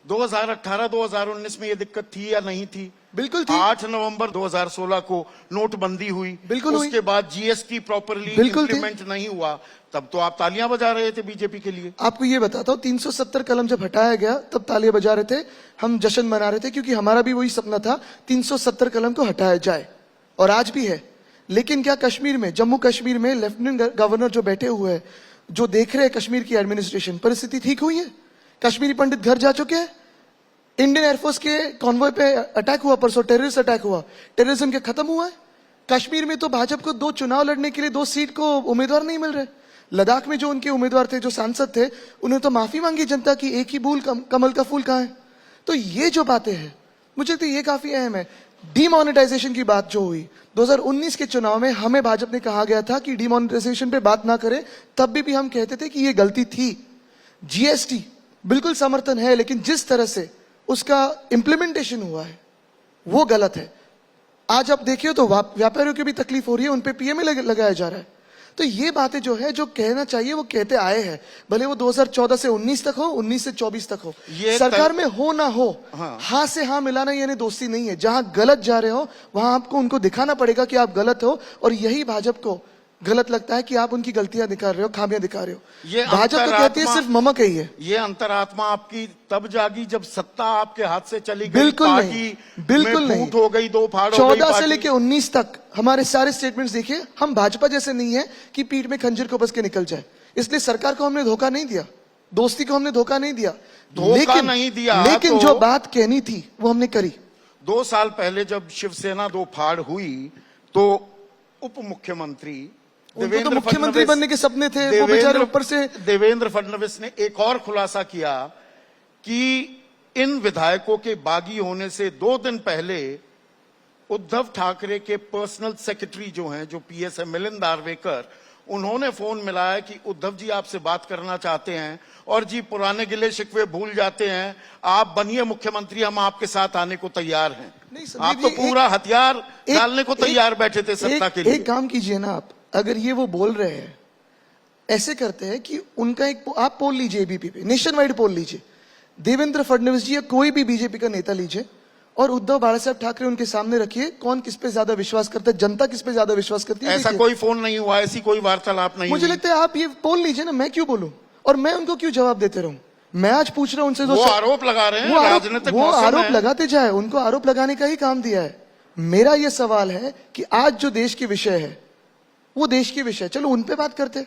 2018-2019 में ये दिक्कत थी या नहीं थी? बिल्कुल थी। 8 नवंबर 2016 को नोटबंदी हुई, बिल्कुल हुई। उसके बाद जीएसटी प्रॉपरली बिल्कुल थी। इंप्लीमेंट नहीं हुआ, तब तो आप तालियां बजा रहे थे बीजेपी के लिए। आपको ये बताता हूँ, 370 कलम जब हटाया गया तब तालियां बजा रहे थे, हम जश्न मना रहे थे, क्योंकि हमारा भी वही सपना था 370 कलम को हटाया जाए, और आज भी है। लेकिन क्या कश्मीर में, जम्मू कश्मीर में लेफ्टिनेंट गवर्नर जो बैठे हुए हैं, जो देख रहे हैं कश्मीर की एडमिनिस्ट्रेशन, परिस्थिति ठीक हुई है? कश्मीरी पंडित घर जा चुके हैं? इंडियन एयरफोर्स के कॉन्वॉय पे अटैक हुआ परसों, टेररिस्ट अटैक हुआ, टेररिज्म के खत्म हुआ है? कश्मीर में तो भाजपा को 2 चुनाव लड़ने के लिए 2 सीट को उम्मीदवार नहीं मिल रहे। लद्दाख में जो उनके उम्मीदवार थे, जो सांसद थे, उन्होंने तो माफी मांगी जनता की, एक ही बूल कमल का फूल कहां है? तो ये जो बातें हैं, मुझे लगता है ये काफी अहम है। डीमोनेटाइजेशन की बात जो हुई 2019 के चुनाव में, हमें भाजपा ने कहा गया था कि डीमोनेटाइजेशन पे बात ना करें, तब भी हम कहते थे कि ये गलती थी। जीएसटी बिल्कुल समर्थन है, लेकिन जिस तरह से उसका इंप्लीमेंटेशन हुआ है वो गलत है। आज आप देखिए तो व्यापारियों की भी तकलीफ हो रही है, उनपे पीएमए लगाया जा रहा है। तो ये बातें जो है, जो कहना चाहिए वो कहते आए हैं, भले वो 2014 से 19 तक हो, 19 से 24 तक हो, सरकार में हो ना हो, हाँ से हाँ मिलाना यानी दोस्ती नहीं है। जहां गलत जा रहे हो वहां आपको उनको दिखाना पड़ेगा कि आप गलत हो, और यही भाजपा को गलत लगता है कि आप उनकी गलतियां दिखा रहे हो, खामियां दिखा रहे हो। ये भाजपा तो कहती है सिर्फ ममक ही है। ये अंतरात्मा आपकी तब जागी जब सत्ता आपके हाथ से चली गई, बिल्कुल नहीं, बिल्कुल नहीं। फूट हो गई, 2 फाड़ हो गई। 14 से लेके 19 तक हमारे सारे स्टेटमेंट्स देखिए, हम भाजपा जैसे नहीं है कि पीठ में खंजर को बस के निकल जाए। इसलिए सरकार को हमने धोखा नहीं दिया, दोस्ती को हमने धोखा नहीं दिया, धोखा नहीं दिया। लेकिन जो बात कहनी थी वो हमने करी। 2 साल पहले जब शिवसेना 2 फाड़ हुई तो उप मुख्यमंत्री उनको तो मुख्यमंत्री बनने के सपने थे, वो बेचारे ऊपर से। देवेंद्र फडणवीस ने एक और खुलासा किया कि इन विधायकों के बागी होने से 2 दिन पहले उद्धव ठाकरे के पर्सनल सेक्रेटरी जो हैं, जो पीएस है मिलिंद दारवेकर, उन्होंने फोन मिलाया कि उद्धव जी आपसे बात करना चाहते हैं, और जी पुराने गिले शिकवे भूल जाते हैं, आप बनिए मुख्यमंत्री, हम आपके साथ आने को तैयार हैं। आप तो पूरा हथियार डालने को तैयार बैठे थे सत्ता के लिए। एक काम कीजिए ना आप, अगर ये वो बोल रहे हैं, ऐसे करते हैं कि उनका एक आप पोल लीजिए, एबीपी पे नेशन वाइड पोल लीजिए, देवेंद्र फडणवीस जी या कोई भी बीजेपी का नेता लीजिए, और उद्धव बाला साहब ठाकरे उनके सामने रखिए, कौन किस पे ज्यादा विश्वास करता है, जनता किस पे ज्यादा विश्वास करती है। ऐसा कोई फोन नहीं हुआ, ऐसी कोई वार्तालाप नहीं। मुझे लगता है आप ये पोल लीजिए ना, मैं क्यों बोलूं और मैं उनको क्यों जवाब देते रहूं। मैं आज पूछ रहा हूं उनसे, वो आरोप लगा रहे हैं, राजनीतिक वो आरोप लगाते जाए, उनको आरोप लगाने का ही काम दिया है। मेरा ये सवाल है कि आज जो देश के विषय है वो देश के विषय, चलो उन पे बात करते,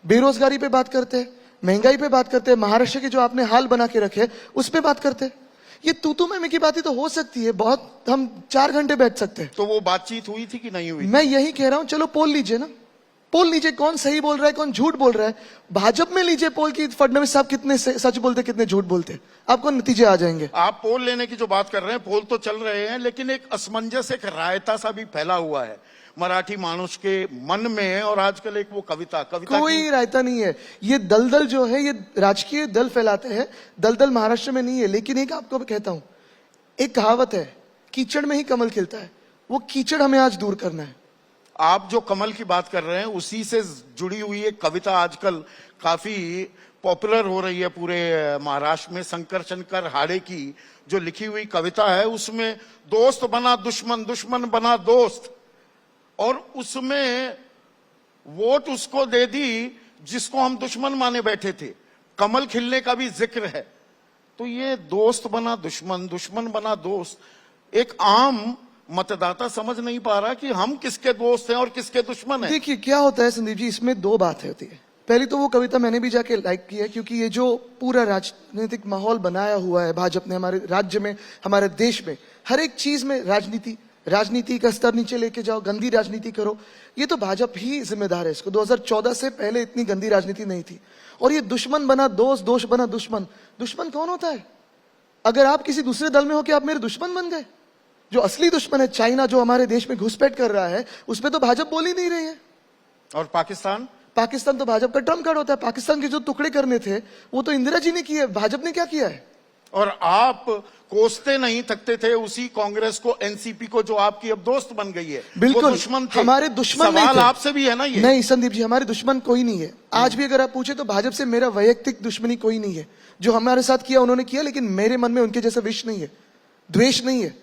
बेरोजगारी पे बात करते, महंगाई पे बात करते, महाराष्ट्र के जो आपने हाल बना के रखे उस पे बात करते। ये तू मैं की बातें तो हो सकती है, बहुत हम 4 घंटे बैठ सकते हैं। तो वो बातचीत हुई थी कि नहीं हुई? मैं यही कह रहा हूं, चलो पोल लीजिए ना, पोल लीजिए, कौन सही बोल रहा है कौन झूठ बोल रहा है। भाजपा में लीजिए पोल की फडणवीस साहब कितने सच बोलते कितने झूठ बोलते, आपको नतीजे आ जाएंगे। आप पोल लेने की जो बात कर रहे हैं, पोल तो चल रहे हैं, लेकिन एक असमंजस, एक रायता सा भी फैला हुआ है मराठी मानुष के मन में। और आजकल एक वो कविता कोई रायता नहीं है, ये दलदल जो है ये राजकीय दल फैलाते हैं, दलदल महाराष्ट्र में नहीं है। लेकिन एक आपको कहता हूं, एक कहावत है, कीचड़ में ही कमल खिलता है, वो कीचड़ हमें आज दूर करना है। आप जो कमल की बात कर रहे हैं उसी से जुड़ी हुई एक कविता आजकल काफी पॉपुलर हो रही है पूरे महाराष्ट्र में। शंकर हाड़े की जो लिखी हुई कविता है, उसमें दोस्त बना दुश्मन, दुश्मन बना दोस्त, और उसमें वोट उसको दे दी जिसको हम दुश्मन माने बैठे थे। कमल खिलने का भी जिक्र है। तो ये दोस्त बना दुश्मन, दुश्मन बना दोस्त, एक आम मतदाता समझ नहीं पा रहा कि हम किसके दोस्त हैं और किसके दुश्मन हैं। देखिए क्या होता है संदीप जी, इसमें 2 बातें होती है। पहली तो वो कविता मैंने भी जाके लाइक की है, क्योंकि ये जो पूरा राजनीतिक माहौल बनाया हुआ है भाजपा ने हमारे राज्य में, हमारे देश में, हर एक चीज में राजनीति का स्तर नीचे लेके जाओ, गंदी राजनीति करो, ये तो भाजपा ही जिम्मेदार है इसको। 2014 से पहले इतनी गंदी राजनीति नहीं थी। और ये दुश्मन बना दोस्त, दोस्त बना दुश्मन, दुश्मन कौन होता है? अगर आप किसी दूसरे दल में हो कि आप मेरे दुश्मन बन गए। जो असली दुश्मन है चाइना, जो हमारे देश में घुसपैठ कर रहा है, उस पर तो भाजपा बोल ही नहीं रही है। और पाकिस्तान तो भाजपा का ट्रम्प कार्ड होता है। पाकिस्तान के जो टुकड़े करने थे वो तो इंदिरा जी ने किए, भाजपा ने क्या किया है? और आप कोसते नहीं थकते थे उसी कांग्रेस को, एनसीपी को, जो आपकी अब दोस्त बन गई है। बिल्कुल, वो दुश्मन थे। हमारे दुश्मन नहीं सवाल थे। आपसे भी है ना ये? नहीं संदीप जी, हमारे दुश्मन कोई नहीं है। आज भी अगर आप पूछे तो भाजपा से मेरा वैयक्तिक दुश्मनी कोई नहीं है। जो हमारे साथ किया उन्होंने किया, लेकिन मेरे मन में उनके जैसा विष नहीं है, द्वेष नहीं है।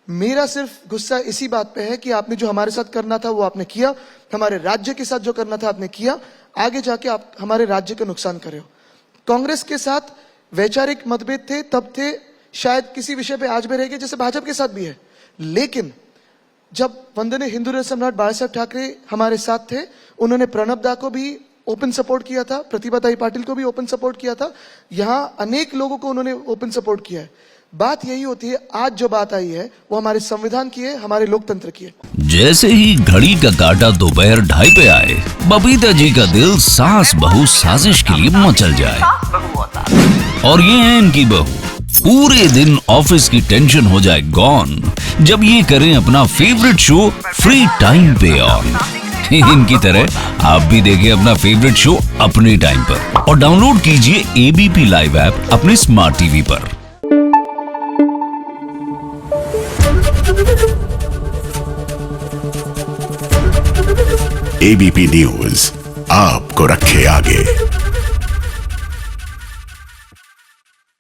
मेरा सिर्फ गुस्सा इसी बात पे है कि आपने जो हमारे साथ करना था वो आपने किया, हमारे राज्य के साथ जो करना था आपने किया, आगे जाके आप हमारे राज्य का नुकसान कर रहे हो। कांग्रेस के साथ वैचारिक मतभेद थे तब थे, शायद किसी विषय पे आज भी रहेंगे, जैसे भाजपा के साथ भी है। लेकिन जब वंदनीय हिंदू हृदय सम्राट बाला साहब ठाकरे हमारे साथ थे, उन्होंने प्रणब दा को भी ओपन सपोर्ट किया था, प्रतिभा ताई पाटिल को भी ओपन सपोर्ट किया था, यहां अनेक लोगों को उन्होंने ओपन सपोर्ट किया है। बात यही होती है, आज जो बात आई है वो हमारे संविधान की है, हमारे लोकतंत्र की है। जैसे ही घड़ी का काटा दोपहर 2:30 पे आए, बबीता जी का दिल सास बहू साजिश के लिए मचल जाए। और ये है इनकी बहू, पूरे दिन ऑफिस की टेंशन हो जाए गॉन जब ये करें अपना फेवरेट शो फ्री टाइम पे ऑन। इनकी तरह आप भी देखें अपना फेवरेट शो अपने टाइम पर और डाउनलोड कीजिए एबीपी लाइव ऐप अपने स्मार्ट टीवी पर। एबीपी न्यूज आपको रखे आगे।